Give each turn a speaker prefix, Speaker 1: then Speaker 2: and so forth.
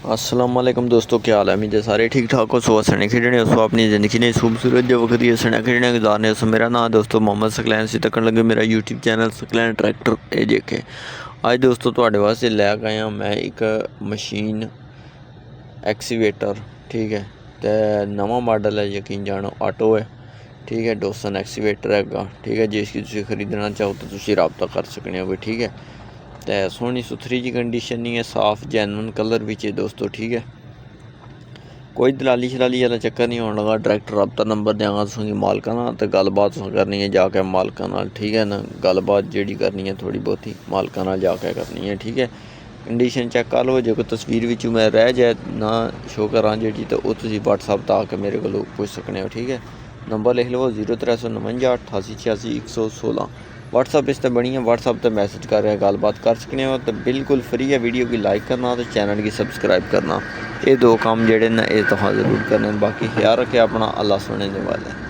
Speaker 1: अस्सलाम वालेकुम दोस्तों, क्या हाल है? उम्मीद है सारे ठीक ठाक हो। सो सने खेडने सो अपनी ज़िंदगी ने खूबसूरत जो वक्त ये सने खेडने गुजारने। सो मेरा नाम दोस्तों मोहम्मद सकलैन सी तकन लगे मेरा यूट्यूब चैनल सकलैन ट्रैक्टर ये देखे। आज दोस्तों तुहाडे वास्ते लैके आया मैं एक मशीन एक्सीवेटर, ठीक है। तो नवा मॉडल है, यकीन जानो ऑटो है, ठीक है। डोसन एक्सीवेटर हैगा, ठीक है। जिसकी तुसीं खरीदना चाहो तो तुसीं रबता कर सकने हो, ठीक है। तो सोहनी सुथरी जी कंडीशन नहीं है, साफ जैनवन कलर भी है दोस्तों, ठीक है। कोई दलाली शलाली वाला चक्कर नहीं होने लगा। डायरैक्ट रबता नंबर देंगा तुसेंगी मालका नाल, तो गलबात करनी है जाके मालका नाल, ठीक है ना। गलबात जी करनी है थोड़ी बहुती मालका नाल जाके करनी है, ठीक है। कंडीशन चैक कर लो, जो कोई तस्वीर विच मैं रह जाए ना शो करा जी, तो वो तुसीं व्हाट्सएप तो आके मेरे को पुछ सकने हो, ठीक है। नंबर लिख लो 0349 88 86 116। व्हाट्सएप इस बनी है, व्हाट्सएप पर मैसेज कर रहे गलबात कर सकने हो। तो बिल्कुल फ्री है। वीडियो की लाइक करना तो चैनल की सबसक्राइब करना, ये दो काम जेडे ना ये तो ज़रूर करने। बाकी ख्याल रखे अपना, अल्लाह सुने दे वाले।